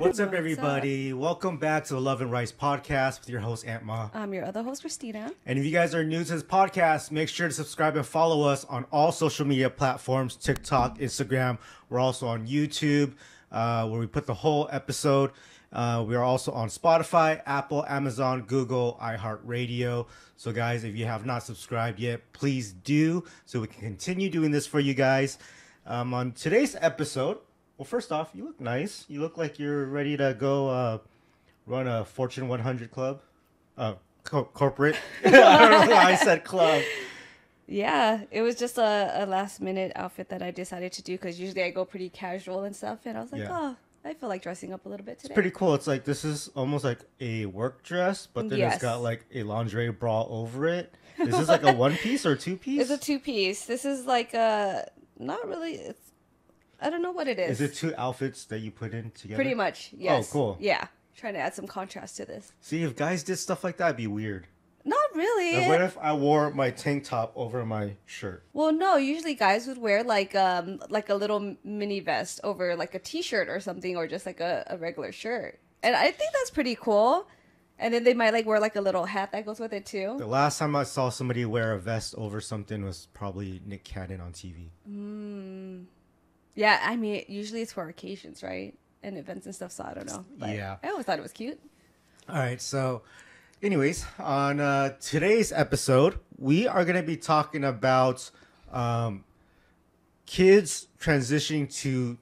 What's up, everybody? Welcome back to the Love and Rice podcast with your host, Aunt Ma. I'm your other host, Christina. And if you guys are new to this podcast, make sure to subscribe and follow us on all social media platforms, TikTok, Instagram. We're also on YouTube, where we put the whole episode. We are also on Spotify, Apple, Amazon, Google, iHeartRadio. So, guys, if you have not subscribed yet, please do so we can continue doing this for you guys. On today's episode, well, first off, you look nice. You look like you're ready to go run a Fortune 100 club. Corporate. I don't know why I said club. Yeah, it was just a last-minute outfit that I decided to do because usually I go pretty casual and stuff. And I was like, oh, I feel like dressing up a little bit today. It's pretty cool. It's like this is almost like a work dress, but then it's got like a lingerie bra over it. Is this like a one-piece or two-piece? It's a two-piece. This is like not really... I don't know what it is. Is it two outfits that you put in together? Pretty much, yes. Oh, cool. Yeah, trying to add some contrast to this. See, if guys did stuff like that, it'd be weird. Not really. Like, what if I wore my tank top over my shirt? Well, no. Usually, guys would wear like a little mini vest over like a t-shirt or something, or just like a regular shirt. And I think that's pretty cool. And then they might like wear like a little hat that goes with it too. The last time I saw somebody wear a vest over something was probably Nick Cannon on TV. Yeah, I mean, usually it's for occasions, right? And events and stuff, so I don't know. But yeah. I always thought it was cute. All right, so anyways, on today's episode, we are going to be talking about kids transitioning to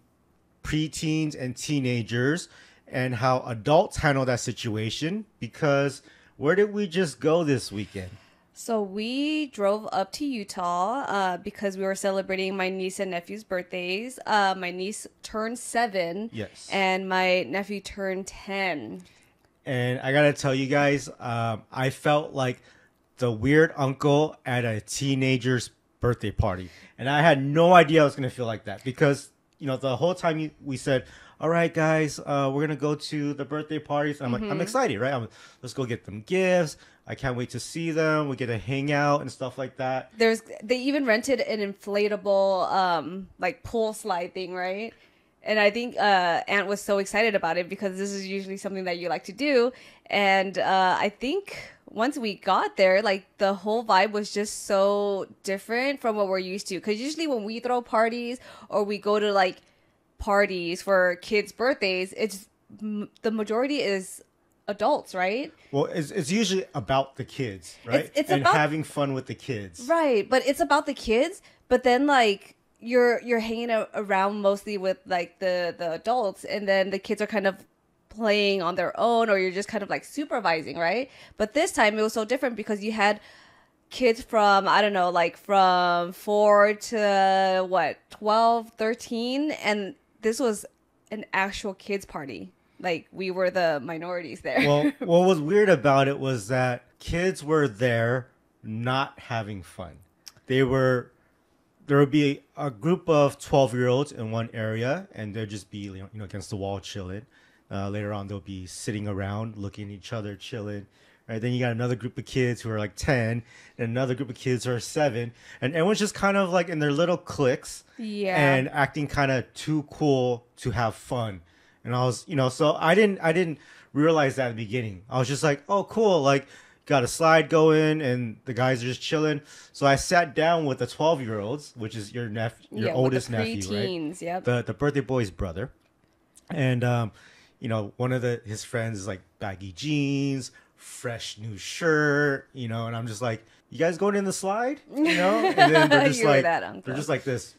preteens and teenagers and how adults handle that situation, because where did we just go this weekend? So we drove up to Utah because we were celebrating my niece and nephew's birthdays. My niece turned 7. Yes. And my nephew turned 10. And I got to tell you guys, I felt like the weird uncle at a teenager's birthday party. And I had no idea I was going to feel like that because, you know, the whole time we said, all right, guys, we're going to go to the birthday parties. And I'm like, I'm excited, right? Let's go get them gifts. I can't wait to see them. We get to hang out and stuff like that. They even rented an inflatable like pool slide thing, right? And I think Aunt was so excited about it because this is usually something that you like to do. And I think once we got there, like the whole vibe was just so different from what we're used to. Because usually when we throw parties or we go to like parties for kids' birthdays, the majority is adults, right? Well, it's usually about the kids, right? It's and about having fun with the kids, right? But it's about the kids. But then like you're hanging around mostly with like the adults, and then the kids are kind of playing on their own, or you're just kind of like supervising, right? But this time it was so different because you had kids from, I don't know, like from 4 to 12, 13, and this was an actual kids party. Like, we were the minorities there. Well, what was weird about it was that kids were there not having fun. There would be a group of 12-year-olds in one area, and they'd just be, you know, against the wall chilling. Later on, they'll be sitting around, looking at each other, chilling. Right? Then you got another group of kids who are like 10, and another group of kids who are 7. And everyone's just kind of like in their little cliques. Yeah. And acting kind of too cool to have fun. And I was, you know, so I didn't realize that at the beginning. I was just like, oh, cool. Like, got a slide going and the guys are just chilling. So I sat down with the 12-year-olds, which is your oldest nephew, right? Yep. The birthday boy's brother. And, you know, one of his friends is like baggy jeans, fresh new shirt, you know, and I'm just like, you guys going in the slide? You know? And then they're just like, they're just like this,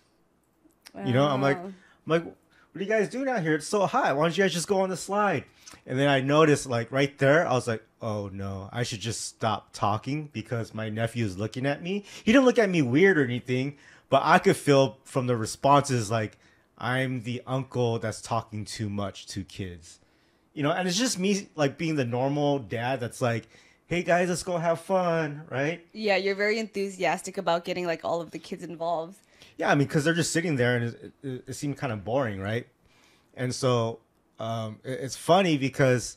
you know, I'm like, what are you guys doing out here? It's so hot. Why don't you guys just go on the slide? And then I noticed, like, right there, I was like, oh, no, I should just stop talking because my nephew is looking at me. He didn't look at me weird or anything, but I could feel from the responses, like, I'm the uncle that's talking too much to kids. You know, and it's just me, like, being the normal dad that's like, hey, guys, let's go have fun, right? Yeah, you're very enthusiastic about getting, like, all of the kids involved. Yeah, I mean, because they're just sitting there and it seemed kind of boring, right? And so it's funny because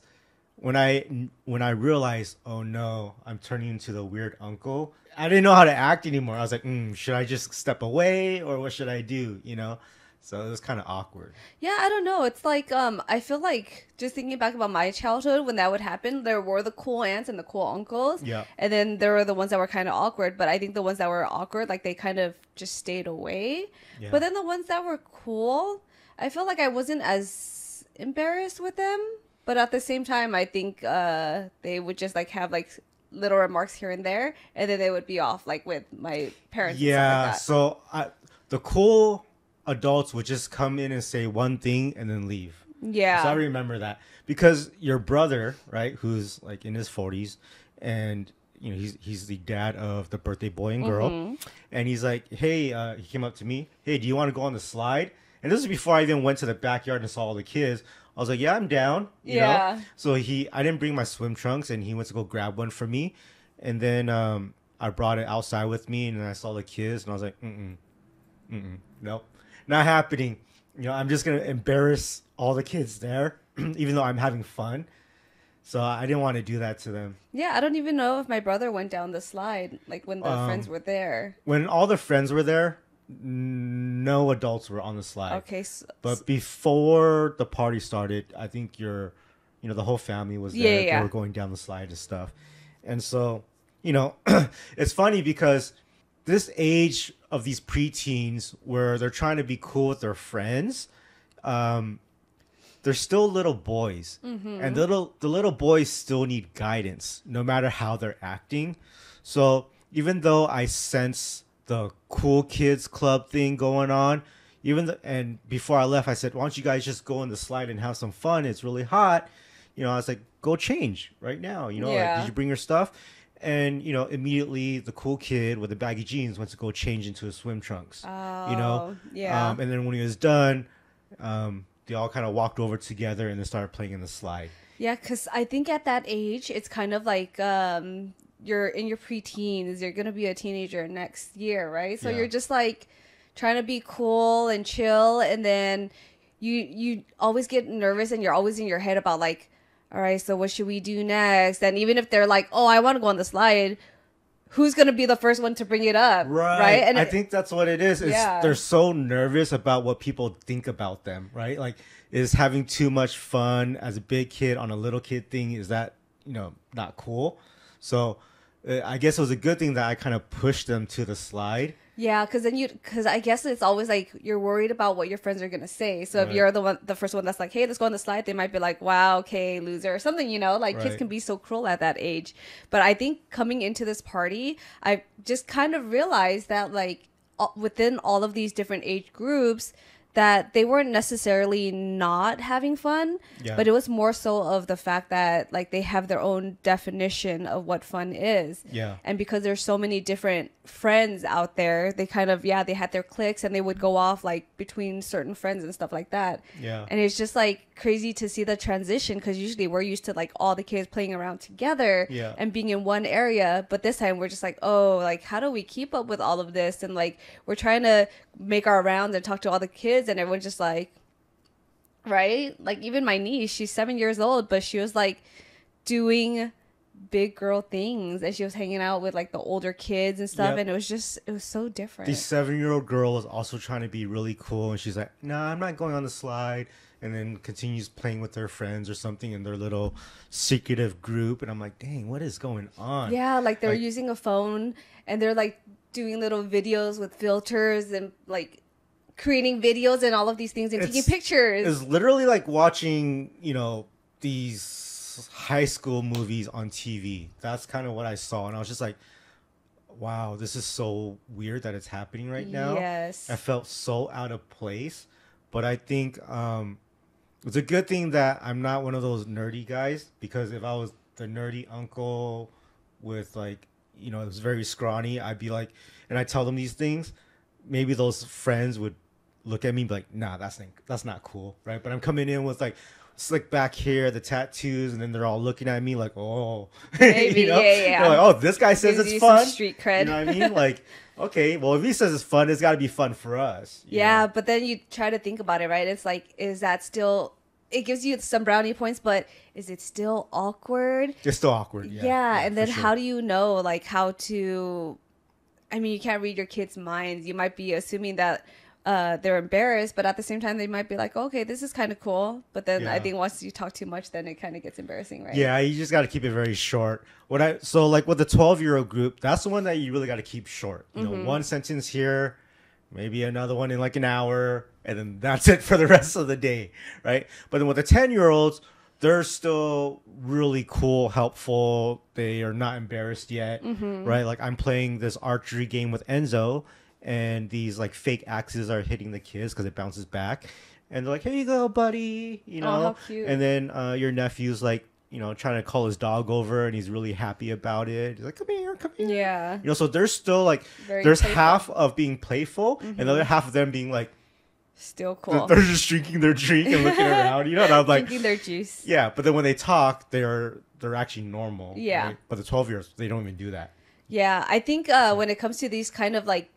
when I realized, oh no, I'm turning into the weird uncle, I didn't know how to act anymore. I was like, should I just step away or what should I do? You know? So it was kind of awkward. Yeah, I don't know. It's like I feel like just thinking back about my childhood when that would happen, there were the cool aunts and the cool uncles. Yeah. And then there were the ones that were kind of awkward, but I think the ones that were awkward, like they kind of just stayed away. Yeah. But then the ones that were cool, I feel like I wasn't as embarrassed with them, but at the same time I think they would just like have like little remarks here and there, and then they would be off like with my parents. Yeah. And stuff like that. So the cool adults would just come in and say one thing and then leave. Yeah. So I remember that because your brother, right, who's like in his 40s, and you know he's the dad of the birthday boy and girl, and he's like, hey, he came up to me, hey, do you want to go on the slide? And this is before I even went to the backyard and saw all the kids. I was like, yeah, I'm down. You know? So I didn't bring my swim trunks, and he went to go grab one for me, and then I brought it outside with me, and then I saw the kids, and I was like, nope, not happening. You know, I'm just gonna embarrass all the kids there, even though I'm having fun. So I didn't want to do that to them. Yeah, I don't even know if my brother went down the slide, like when the friends were there. When all the friends were there, no adults were on the slide. Okay. But before the party started, I think the whole family was there. Yeah. They were going down the slide and stuff. And so, you know, it's funny because this age of these preteens where they're trying to be cool with their friends, they're still little boys. And the little boys still need guidance, no matter how they're acting. So even though I sense the cool kids club thing going on, and before I left, I said, why don't you guys just go on the slide and have some fun? It's really hot. You know, I was like, go change right now. You know, like, did you bring your stuff? And, you know, immediately the cool kid with the baggy jeans went to go change into his swim trunks. Oh, you know? Yeah. And then when he was done, they all kind of walked over together and then started playing in the slide. Yeah, because I think at that age, it's kind of like you're in your preteens. You're going to be a teenager next year, right? So you're just like trying to be cool and chill. And then you always get nervous and you're always in your head about like, all right, so what should we do next? And even if they're like, oh, I want to go on the slide, who's going to be the first one to bring it up? Right. And I think that's what it is. They're so nervous about what people think about them, right? Like, is having too much fun as a big kid on a little kid thing, is that, you know, not cool? So I guess it was a good thing that I kind of pushed them to the slide. Yeah, because I guess it's always like you're worried about what your friends are gonna say. So if you're the first one that's like, hey, let's go on the slide, they might be like, wow, okay, loser, or something, you know, like kids can be so cruel at that age. But I think coming into this party, I just kind of realized that like within all of these different age groups, that they weren't necessarily not having fun, but it was more so of the fact that like they have their own definition of what fun is. Yeah. And because there's so many different friends out there, they kind of, they had their cliques and they would go off like between certain friends and stuff like that. Yeah. And it's just like crazy to see the transition because usually we're used to like all the kids playing around together and being in one area. But this time we're just like, oh, like how do we keep up with all of this? And like we're trying to make our rounds and talk to all the kids and everyone's just like, right? Like even my niece, she's 7 years old, but she was like doing big girl things and she was hanging out with like the older kids and stuff and it was so different. The 7-year-old girl was also trying to be really cool and she's like, nah, I'm not going on the slide, and then continues playing with their friends or something in their little secretive group, and I'm like, dang, what is going on? Yeah, like they're using a phone and they're like doing little videos with filters and like creating videos and all of these things and taking pictures. It's literally like watching, you know, these high school movies on TV. That's kind of what I saw, and I was just like, wow, this is so weird that it's happening right now. Yes. I felt so out of place, but I think it's a good thing that I'm not one of those nerdy guys, because if I was the nerdy uncle with like, you know, it was very scrawny, I'd be like, and I tell them these things, maybe those friends would look at me and be like, nah, that's not cool, right? But I'm coming in with like slick back hair, the tattoos, and then they're all looking at me like, oh, maybe, you know? yeah. They're like, oh, this guy says it's fun. Street cred. You know what I mean? Like, okay, well, if he says it's fun, it's got to be fun for us. Yeah, but then you try to think about it, right? It's like, is that still? It gives you some brownie points, but is it still awkward? It's still awkward. Yeah, and then how do you know like how to? I mean, you can't read your kids' minds. You might be assuming that, they're embarrassed, but at the same time they might be like, okay, this is kind of cool. But then I think once you talk too much, then it kind of gets embarrassing, right? Yeah, you just got to keep it very short. So like with the 12-year-old group, that's the one that you really got to keep short. You know, one sentence here, maybe another one in like an hour, and then that's it for the rest of the day, right? But then with the 10-year-olds, they're still really cool, helpful. They are not embarrassed yet, right? Like I'm playing this archery game with Enzo, and these like fake axes are hitting the kids because it bounces back, and they're like, "Here you go, buddy," you know. Oh, how cute. And then your nephew's like, you know, trying to call his dog over, and he's really happy about it. He's like, "Come here, come here." Yeah. You know, so there's still like there's playful. Half of being playful, and the other half of them being like still cool. They're just drinking their drink and looking around, you know. And I'm like drinking their juice. Yeah, but then when they talk, they're actually normal. Yeah. Right? But the 12-year-olds, they don't even do that. Yeah, I think when it comes to these kind of like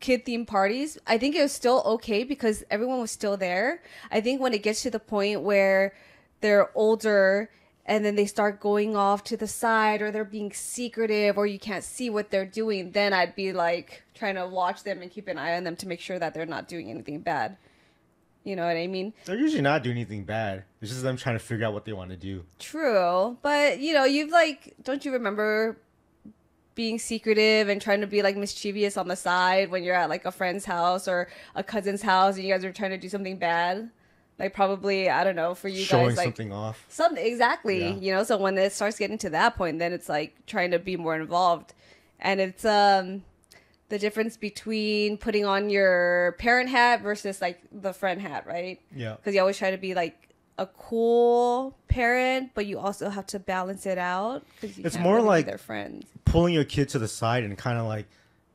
kid themed parties, I think it was still okay because everyone was still there. I think when it gets to the point where they're older and then they start going off to the side or they're being secretive or you can't see what they're doing, then I'd be like trying to watch them and keep an eye on them to make sure that they're not doing anything bad. You know what I mean? They're usually not doing anything bad. It's just them trying to figure out what they want to do. True. But, you know, you've like, don't you remember being secretive and trying to be like mischievous on the side when you're at like a friend's house or a cousin's house and you guys are trying to do something bad? Like probably, I don't know, for you showing guys, like something off. Something exactly, you know. So when it starts getting to that point, then it's like trying to be more involved, and it's the difference between putting on your parent hat versus like the friend hat, right? Yeah. Because you always try to be like a cool parent, but you also have to balance it out because it's more really like their friends. Pulling your kid to the side and kind of like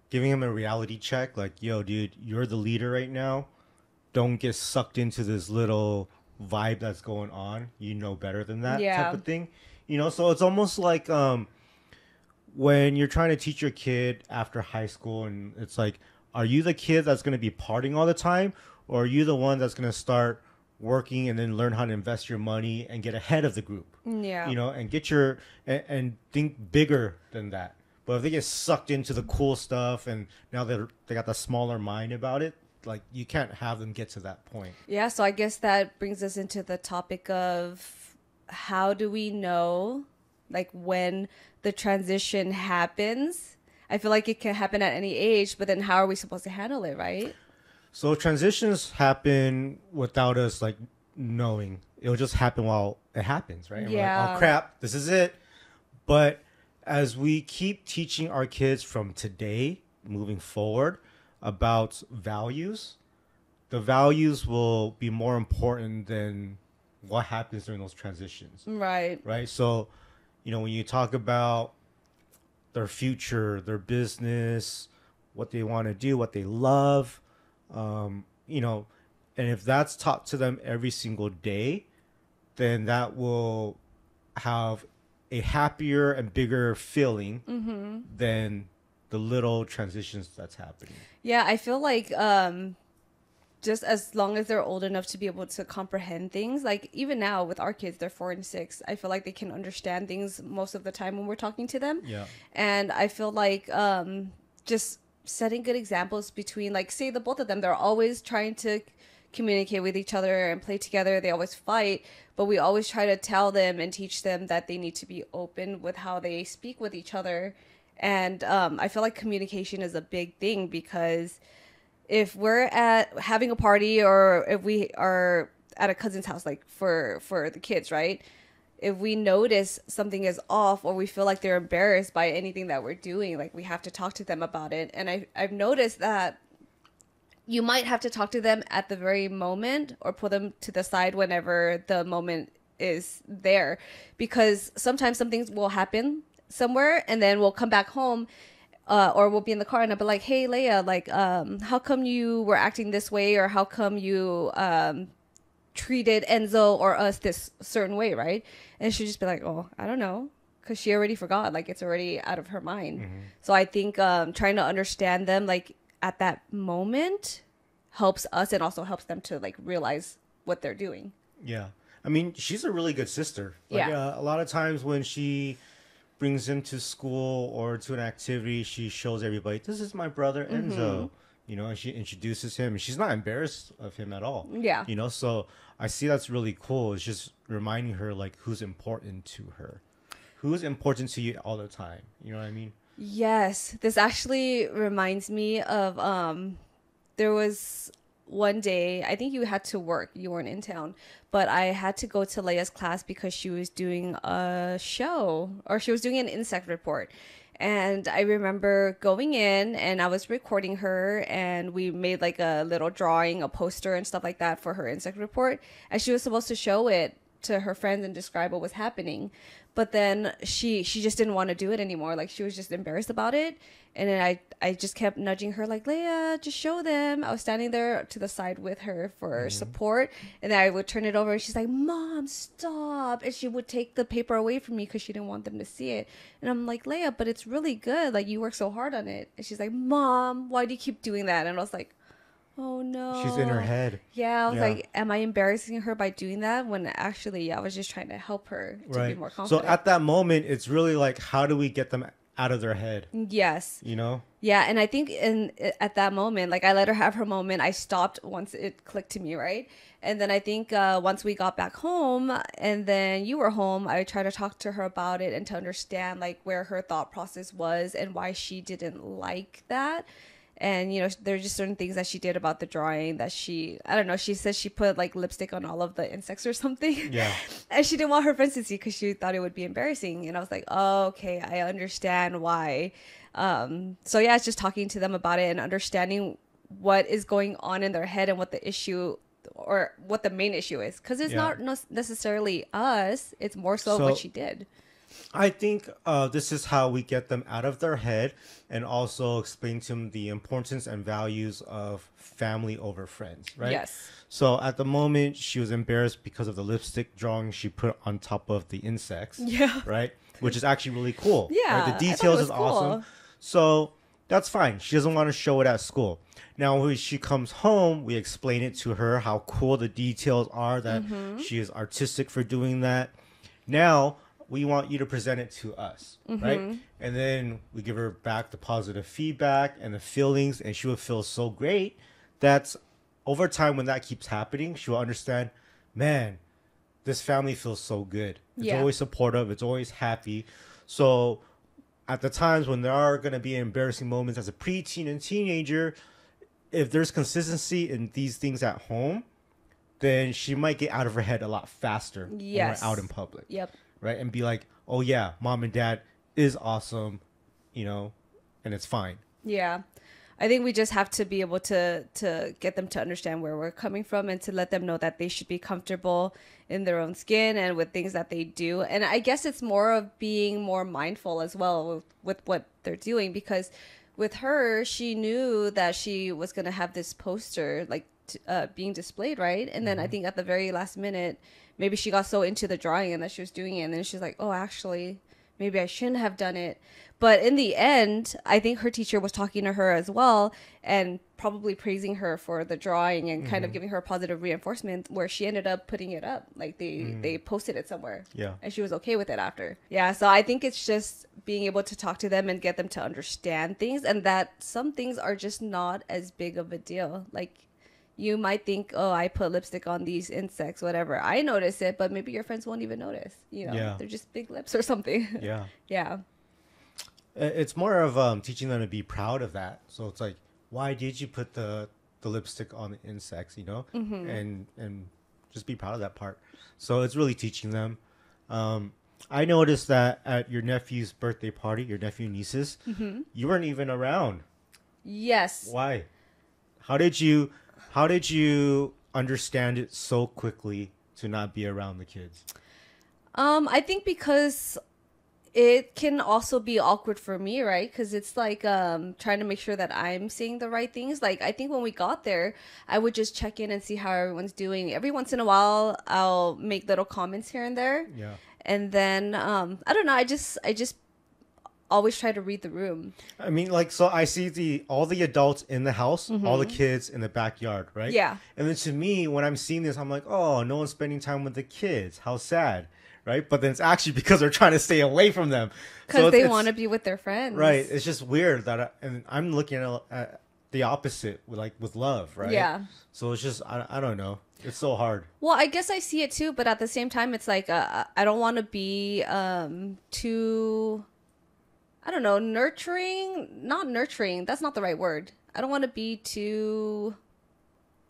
giving him a reality check, like, "Yo, dude, you're the leader right now. Don't get sucked into this little vibe that's going on. You know better than that," type of thing. You know, so it's almost like when you're trying to teach your kid after high school, and it's like, are you the kid that's going to be partying all the time, or are you the one that's going to start working and then learn how to invest your money and get ahead of the group? Yeah. You know, and get and think bigger than that. But if they get sucked into the cool stuff and now they got the smaller mind about it, like you can't have them get to that point. Yeah, so I guess that brings us into the topic of how do we know like when the transition happens? I feel like it can happen at any age, but then how are we supposed to handle it, right? So transitions happen without us like knowing. It'll just happen while it happens, right? And we're like, oh crap, this is it. But as we keep teaching our kids from today moving forward about values, the values will be more important than what happens during those transitions. Right. Right. So, you know, when you talk about their future, their business, what they want to do, what they love, you know, and if that's taught to them every single day, then that will have a happier and bigger feeling than the little transitions that's happening. Yeah, I feel like just as long as they're old enough to be able to comprehend things, like even now with our kids, they're 4 and 6. I feel like they can understand things most of the time when we're talking to them. Yeah. And I feel like just setting good examples between, like, say the both of them, they're always trying to communicate with each other and play together. They always fight, but we always try to tell them and teach them that they need to be open with how they speak with each other. And I feel like communication is a big thing, because if we're at having a party or if we are at a cousin's house, like for the kids, right? If we notice something is off or we feel like they're embarrassed by anything that we're doing, like we have to talk to them about it. And I've noticed that you might have to talk to them at the very moment or put them to the side whenever the moment is there, because sometimes some things will happen somewhere and then we'll come back home or we'll be in the car and I'll be like, "Hey Leia, like how come you were acting this way, or how come you treated Enzo or us this certain way," right? And she'll just be like, "Oh, I don't know," because she already forgot, like it's already out of her mind. So I think trying to understand them like at that moment helps us and also helps them to like realize what they're doing. Yeah, I mean, she's a really good sister. Like, a lot of times when she brings him to school or to an activity, she shows everybody, "This is my brother Enzo." and she introduces him, and she's not embarrassed of him at all. Yeah. So I see that's really cool. It's just reminding her like who's important to her, who's important to you all the time. You know what I mean? Yes, this actually reminds me of there was one day, I think you had to work, you weren't in town, but I had to go to Leia's class because she was doing a show, or she was doing an insect report. And I remember going in and I was recording her, and we made like a little drawing, a poster and stuff like that for her insect report. And she was supposed to show it to her friends and describe what was happening. But then she just didn't want to do it anymore. Like, she was just embarrassed about it. And then I just kept nudging her like, Leia, just show them. I was standing there to the side with her for support. And then I would turn it over and she's like, Mom, stop. And she would take the paper away from me because she didn't want them to see it. And I'm like, Leia, but it's really good. Like, you work so hard on it. And she's like, Mom, why do you keep doing that? And I was like, oh no. She's in her head. Yeah, I was like, am I embarrassing her by doing that? When actually, I was just trying to help her to be more confident. So at that moment, it's really like, how do we get them out of their head? Yes. Yeah, and I think at that moment, like, I let her have her moment. I stopped once it clicked to me, right? And then I think once we got back home and then you were home, I tried to talk to her about it and to understand like where her thought process was and why she didn't like that. And, there's just certain things that she did about the drawing that I don't know, she says she put like lipstick on all of the insects or something. Yeah. And she didn't want her friends to see because she thought it would be embarrassing. And I was like, oh, okay, I understand why. So yeah, it's just talking to them about it and understanding what is going on in their head and what the issue or what the main issue is. Because it's not necessarily us. It's more so what she did. I think this is how we get them out of their head and also explain to them the importance and values of family over friends, right? Yes. So at the moment, she was embarrassed because of the lipstick drawing she put on top of the insects. Yeah. Right? Which is actually really cool. Yeah. Right? The details is cool. awesome. So that's fine. She doesn't want to show it at school. Now, when she comes home, we explain it to her how cool the details are, that she is artistic for doing that. Now, we want you to present it to us, right? And then we give her back the positive feedback and the feelings, and she will feel so great that over time, when that keeps happening, she will understand, man, this family feels so good. It's always supportive. It's always happy. So at the times when there are going to be embarrassing moments as a preteen and teenager, if there's consistency in these things at home, then she might get out of her head a lot faster when we're out in public. Yep. Right? And be like, oh yeah, mom and dad is awesome, and it's fine. Yeah. I think we just have to be able to get them to understand where we're coming from and to let them know that they should be comfortable in their own skin and with things that they do. And I guess it's more of being more mindful as well with what they're doing, because with her, she knew that she was going to have this poster like being displayed, right? And then I think at the very last minute, maybe she got so into the drawing and that she was doing it, and then she's like, oh, actually, maybe I shouldn't have done it. But in the end, I think her teacher was talking to her as well and probably praising her for the drawing and kind of giving her positive reinforcement, where she ended up putting it up. Like they posted it somewhere. Yeah. And she was okay with it after. Yeah. So I think it's just being able to talk to them and get them to understand things, and that some things are just not as big of a deal. Like, you might think, oh, I put lipstick on these insects, whatever. I notice it, but maybe your friends won't even notice. They're just big lips or something. Yeah. Yeah. It's more of teaching them to be proud of that. So it's like, why did you put the lipstick on the insects, and just be proud of that part. So it's really teaching them. I noticed that at your nephew's birthday party, your nephew and nieces, you weren't even around. Yes. Why? How did you understand it so quickly to not be around the kids? I think because it can also be awkward for me, right? Because it's like trying to make sure that I'm saying the right things. Like, I think when we got there, I would just check in and see how everyone's doing. Every once in a while, I'll make little comments here and there. Yeah. And then, I don't know, I just always try to read the room. I mean, like, so I see all the adults in the house, all the kids in the backyard, right? Yeah. And then to me, when I'm seeing this, I'm like, oh, no one's spending time with the kids. How sad, right? But then it's actually because they're trying to stay away from them. Because they want to be with their friends. Right. It's just weird that and I'm looking at the opposite with love, right? Yeah. So it's just I don't know. It's so hard. Well, I guess I see it too, but at the same time, it's like I don't want to be too, I don't know, nurturing. Not nurturing. That's not the right word. I don't want to be too.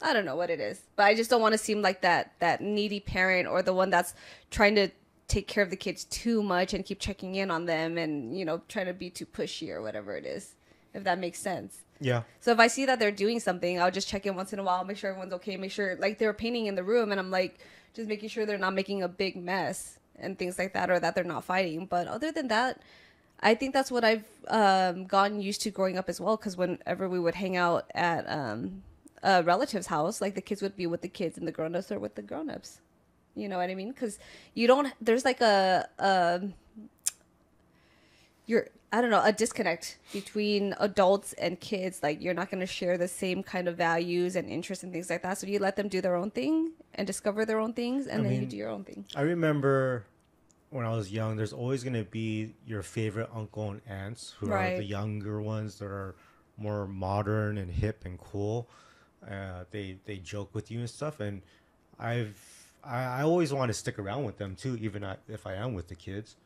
I don't know what it is, but I just don't want to seem like that needy parent or the one that's trying to take care of the kids too much and keep checking in on them and, you know, trying to be too pushy or whatever it is, if that makes sense. Yeah. So if I see that they're doing something, I'll just check in once in a while, make sure everyone's okay, make sure, like, they're painting in the room and I'm like just making sure they're not making a big mess and things like that, or that they're not fighting. But other than that, I think that's what I've gotten used to growing up as well, because whenever we would hang out at a relative's house, like, the kids would be with the kids and the grown-ups are with the grown-ups. You know what I mean? Because you don't, there's like I don't know, a disconnect between adults and kids. Like, you're not going to share the same kind of values and interests and things like that. So you let them do their own thing and discover their own things, and then you do your own thing. I remember when I was young, there's always going to be your favorite uncle and aunts who are the younger ones that are more modern and hip and cool. They joke with you and stuff. And I always want to stick around with them too, even if I am with the kids,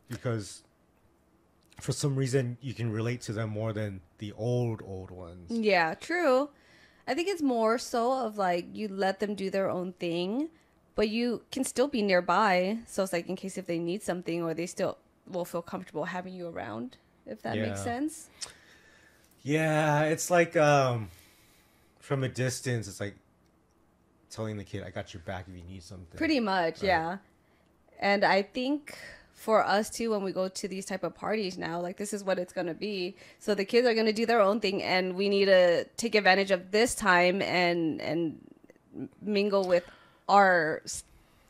because for some reason you can relate to them more than the old ones. Yeah, true. I think it's more so of like, you let them do their own thing, but you can still be nearby. So it's like, in case if they need something, or they still will feel comfortable having you around, if that makes sense. Yeah, it's like from a distance, it's like telling the kid, I got your back if you need something. Pretty much, right? Yeah. And I think for us too, when we go to these type of parties now, like, this is what it's going to be. So the kids are going to do their own thing, and we need to take advantage of this time and mingle with our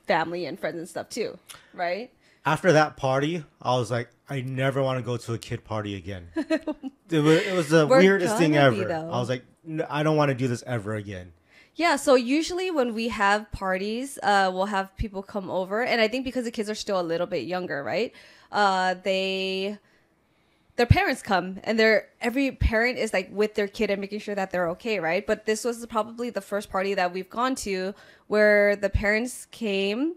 family and friends and stuff too, right? After that party, I was like, I never want to go to a kid party again. It was the weirdest thing ever. I was like, I don't want to do this ever again. Yeah, so usually when we have parties, we'll have people come over, and I think because the kids are still a little bit younger, right? Their parents come, and every parent is like with their kid and making sure that they're okay, right? But this was probably the first party that we've gone to where the parents came,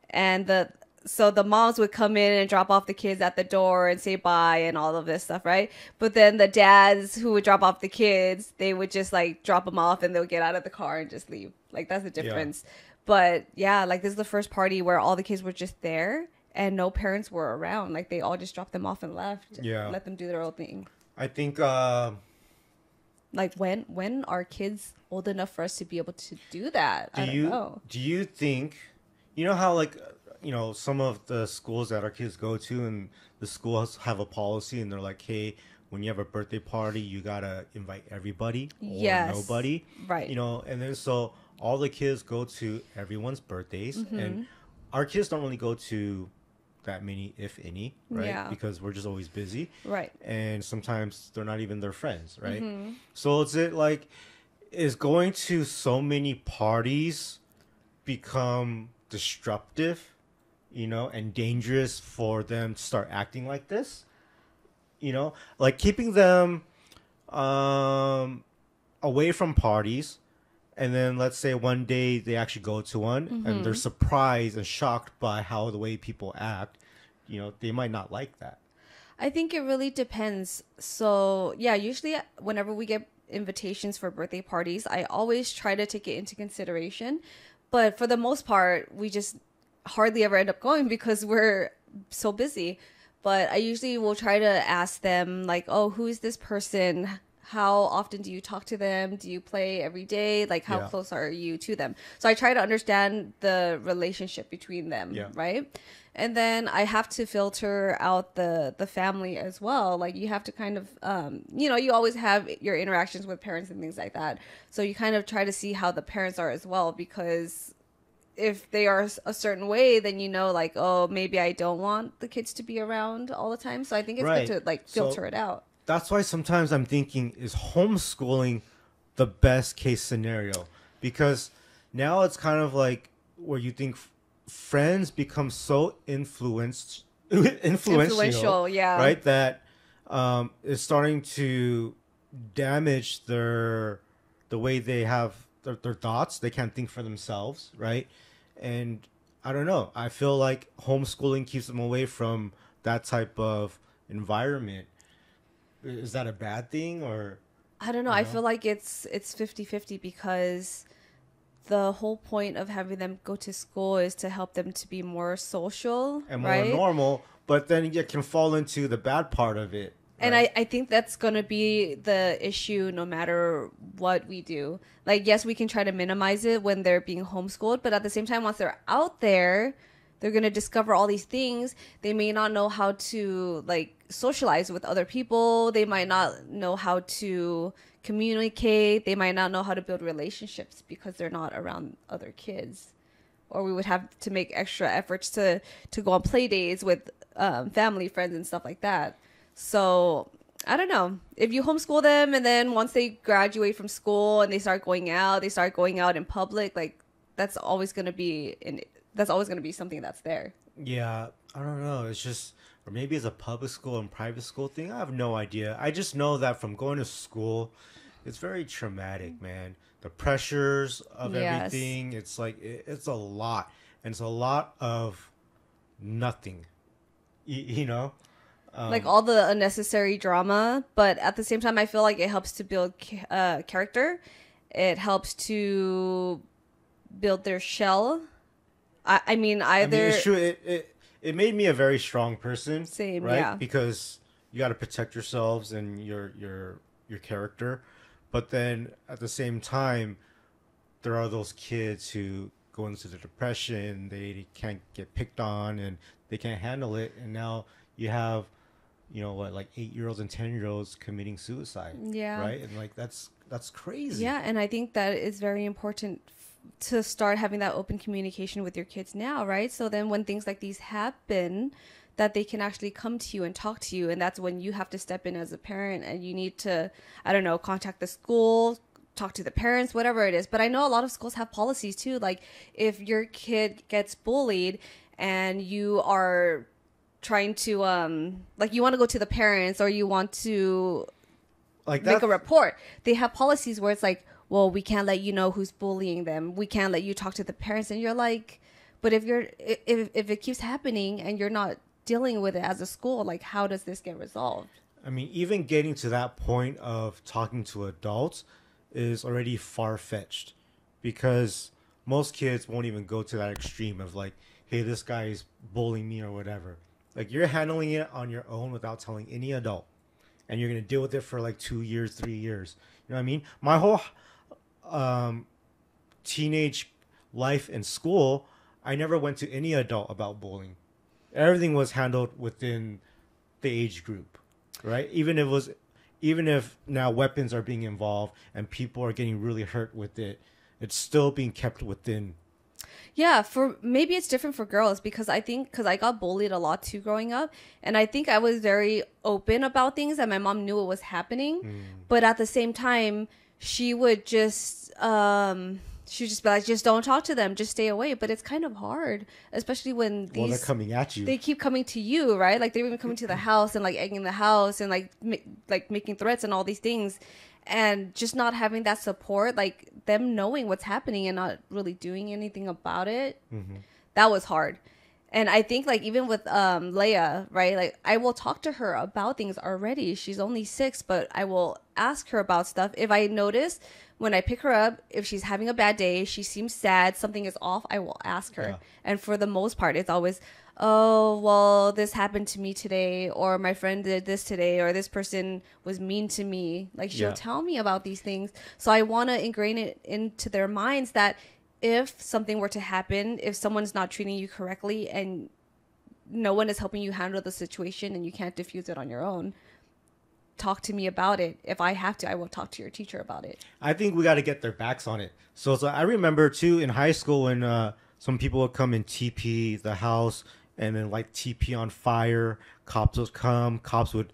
and so the moms would come in and drop off the kids at the door and say bye and all of this stuff, right? But then the dads who would drop off the kids, they would just like drop them off and they'll get out of the car and just leave. Like, that's the difference. Yeah. But yeah, like, this is the first party where all the kids were just there and no parents were around. Like, they all just dropped them off and left. Yeah. Let them do their own thing. I think like, when are kids old enough for us to be able to do that? I don't know. Do you think, you know how, like, you know, some of the schools that our kids go to, and the schools have a policy, and they're like, hey, when you have a birthday party, you gotta invite everybody or nobody, right? You know, and then so all the kids go to everyone's birthdays, and our kids don't really go to that many, if any, right? Yeah. Because we're just always busy, right? And sometimes they're not even their friends, right? So is going to so many parties become disruptive, you know, and dangerous for them to start acting like this? You know, like, keeping them away from parties, and then let's say one day they actually go to one and they're surprised and shocked by how the way people act, you know, they might not like that. I think it really depends. So yeah, usually whenever we get invitations for birthday parties, I always try to take it into consideration, but for the most part, we just hardly ever end up going because we're so busy. But I usually will try to ask them, like, oh, who is this person? How often do you talk to them? Do you play every day? Like, how close are you to them? So I try to understand the relationship between them, right? And then I have to filter out the family as well. Like, you have to kind of, you know, you always have your interactions with parents and things like that. So you kind of try to see how the parents are as well, because if they are a certain way, then you know, like, oh, maybe I don't want the kids to be around all the time. So I think it's good to, like, filter it out. That's why sometimes I'm thinking, is homeschooling the best case scenario? Because now it's kind of like where you think friends become so influential, yeah, right? That it's starting to damage the way they have their thoughts. They can't think for themselves, right? And I don't know. I feel like homeschooling keeps them away from that type of environment. Is that a bad thing, or I don't know. you I know? feel like it's 50-50 because the whole point of having them go to school is to help them to be more social, And more right? normal, but then you can fall into the bad part of it, And right? I think that's going to be the issue no matter what we do. Like, yes, we can try to minimize it when they're being homeschooled, but at the same time, once they're out there, they're going to discover all these things. They may not know how to, like, socialize with other people. They might not know how to communicate. They might not know how to build relationships because they're not around other kids. Or we would have to make extra efforts to go on play dates with family, friends, and stuff like that. So I don't know. If you homeschool them and then once they graduate from school and they start going out, they start going out in public, like that's always gonna be something that's there. Yeah, I don't know. It's just, or maybe it's a public school and private school thing. I have no idea. I just know that from going to school, it's very traumatic, man. The pressures of Yes. everything, it's like, it's a lot. And it's a lot of nothing, you know? Like all the unnecessary drama, but at the same time I feel like it helps to build character. It helps to build their shell. I mean I mean, either it's true. It made me a very strong person, same, right? yeah. Because you got to protect yourselves and your character, but then at the same time, there are those kids who go into the depression. They can't get picked on and they can't handle it, and now you have, what, like 8-year-olds and 10-year-olds committing suicide, Yeah. right? And like that's crazy. Yeah, and I think that is very important to start having that open communication with your kids now, right? So then when things like these happen, that they can actually come to you and talk to you, and that's when you have to step in as a parent and you need to, I don't know, contact the school, talk to the parents, whatever it is. But I know a lot of schools have policies too. Like if your kid gets bullied and you are trying to like you want to go to the parents or you want to Like make that. a report, they have policies where it's like, well, we can't let you know who's bullying them, we can't let you talk to the parents. And you're like, but if it keeps happening and you're not dealing with it as a school, like how does this get resolved? I mean, even getting to that point of talking to adults is already far-fetched, because most kids won't even go to that extreme of like, hey, this guy is bullying me or whatever. Like, you're handling it on your own without telling any adult, and you're going to deal with it for like 2 years, 3 years. You know what I mean? My whole teenage life in school, I never went to any adult about bullying. Everything was handled within the age group, right? Even if now weapons are being involved and people are getting really hurt with it, it's still being kept within. Yeah, for maybe it's different for girls because I think because I got bullied a lot too growing up, and I think I was very open about things and my mom knew what was happening, but at the same time she would just she'd just be like, just don't talk to them, just stay away. But it's kind of hard, especially when Well, they're these coming at you. they keep coming to you, right? Like they're even coming to the house and like egging the house and like like making threats and all these things, and just not having that support, like them knowing what's happening and not really doing anything about it. That was hard. And I think like even with Leia, right? Like I will talk to her about things already. She's only 6, but I will ask her about stuff. If I notice when I pick her up, if she's having a bad day, she seems sad, something is off, I will ask her. Yeah. And for the most part, it's always, oh, well, this happened to me today, or my friend did this today, or this person was mean to me. Like she'll Yeah. tell me about these things. So I want to ingrain it into their minds that if something were to happen, if someone's not treating you correctly and no one is helping you handle the situation and you can't diffuse it on your own, talk to me about it. If I have to, I will talk to your teacher about it. I think we got to get their backs on it. So I remember too in high school when some people would come and TP the house and then like TP on fire. Cops would come. Cops would,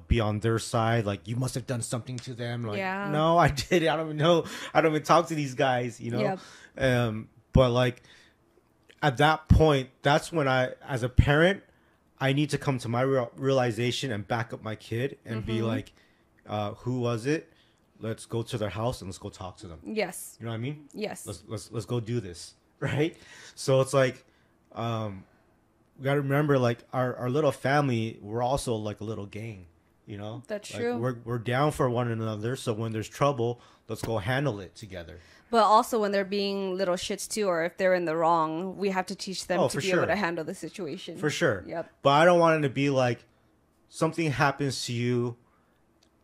be on their side. Like, you must have done something to them. Like, Yeah. no, I did it. I don't even know. I don't even talk to these guys. Yep. But like at that point, that's when as a parent, I need to come to my realization and back up my kid and be like, who was it? Let's go to their house and let's go talk to them. Yes. You know what I mean? Yes. Let's go do this, right? So it's like, we got to remember, like our little family, we're also like a little gang, you know. That's like, true. We're down for one another. So when there's trouble, let's go handle it together. But also when they're being little shits too, or if they're in the wrong, we have to teach them to be able to handle the situation. For sure. Yep. But I don't want it to be like something happens to you,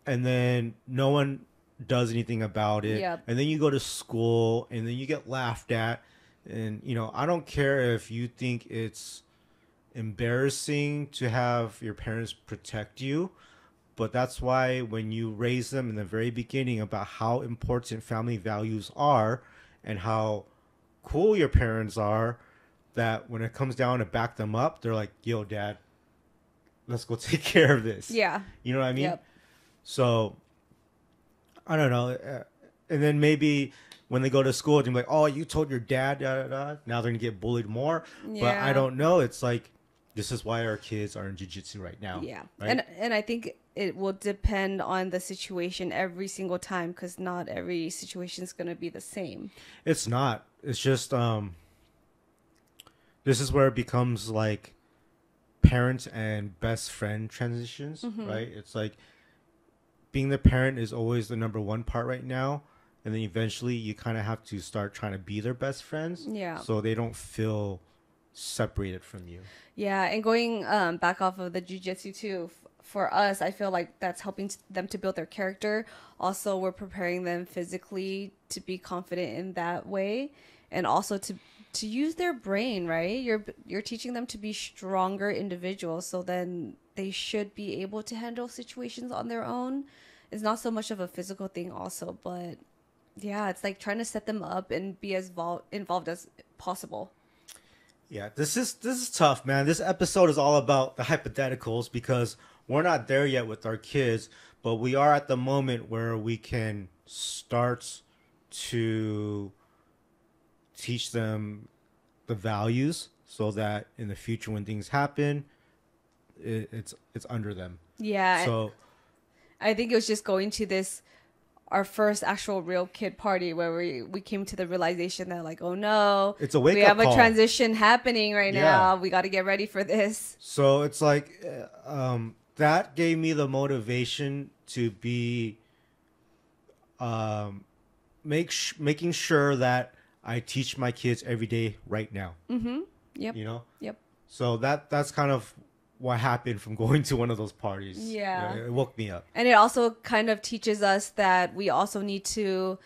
and then no one does anything about it. Yep. And then you go to school and then you get laughed at. And, you know, I don't care if you think it's embarrassing to have your parents protect you, but that's why when you raise them in the very beginning about how important family values are and how cool your parents are, that when it comes down to back them up, they're like, yo, dad, let's go take care of this. Yeah. You know what I mean? Yep. So I don't know. And then maybe when they go to school, they're like, oh, you told your dad, da, da, da. Now they're going to get bullied more. Yeah. But I don't know. It's like, this is why our kids are in jiu-jitsu right now. Yeah. Right? And I think it will depend on the situation every single time, because not every situation is going to be the same. It's not. It's just, this is where it becomes like parent and best friend transitions, right? It's like being the parent is always the number one part right now. And then eventually you kind of have to start trying to be their best friends. Yeah. So they don't feel separated from you. Yeah. And going back off of the jiu-jitsu too, for us, I feel like that's helping them to build their character. Also, we're preparing them physically to be confident in that way, and also to use their brain, right? You're teaching them to be stronger individuals, so then they should be able to handle situations on their own. It's not so much of a physical thing also, but yeah, it's like trying to set them up and be as involved as possible. Yeah, this is tough, man. This episode is all about the hypotheticals because we're not there yet with our kids, but we are at the moment where we can start to teach them the values so that in the future when things happen, it's under them. Yeah. So I think it was just going to our first actual real kid party where we came to the realization that, like, oh no, it's a wake-up we have call. A transition happening right now. We got to get ready for this. So it's like that gave me the motivation to be making sure that I teach my kids every day right now. Mm-hmm. Yep. You know? Yep. So that's kind of what happened from going to one of those parties. Yeah. It woke me up. And it also kind of teaches us that we also need to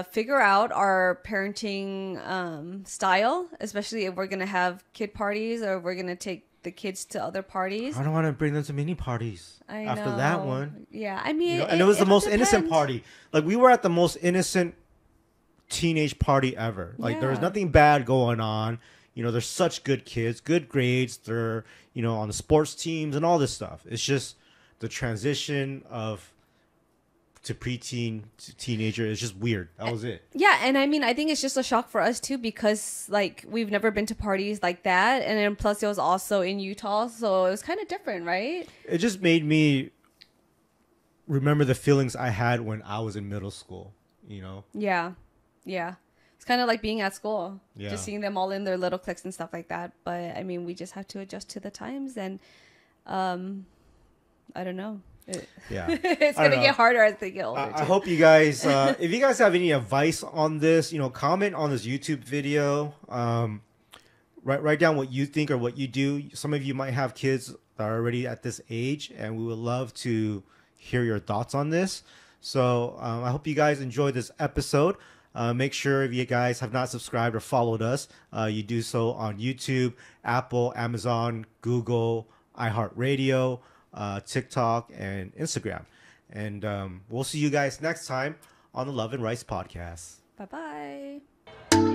figure out our parenting style, especially if we're going to have kid parties or if we're going to take the kids to other parties. I don't want to bring them to many parties after that one. Yeah. I mean, and it was the most innocent party. Like, we were at the most innocent teenage party ever. Like, there was nothing bad going on. You know, they're such good kids, good grades. They're, you know, on the sports teams and all this stuff. It's just the transition to preteen to teenager is just weird. That was it. Yeah, and I mean, I think it's just a shock for us too because, like, we've never been to parties like that, and then plus it was also in Utah, so it was kind of different, right? It just made me remember the feelings I had when I was in middle school. You know? Yeah. It's kind of like being at school, just seeing them all in their little cliques and stuff like that. But I mean, we just have to adjust to the times, and I don't know. It's gonna get harder as they get older. I hope you guys, if you guys have any advice on this, you know, comment on this YouTube video. Write down what you think or what you do. Some of you might have kids that are already at this age, and we would love to hear your thoughts on this. So I hope you guys enjoyed this episode. Make sure if you guys have not subscribed or followed us, you do so on YouTube, Apple, Amazon, Google, iHeartRadio, TikTok, and Instagram. And we'll see you guys next time on the Love and Rice podcast. Bye-bye.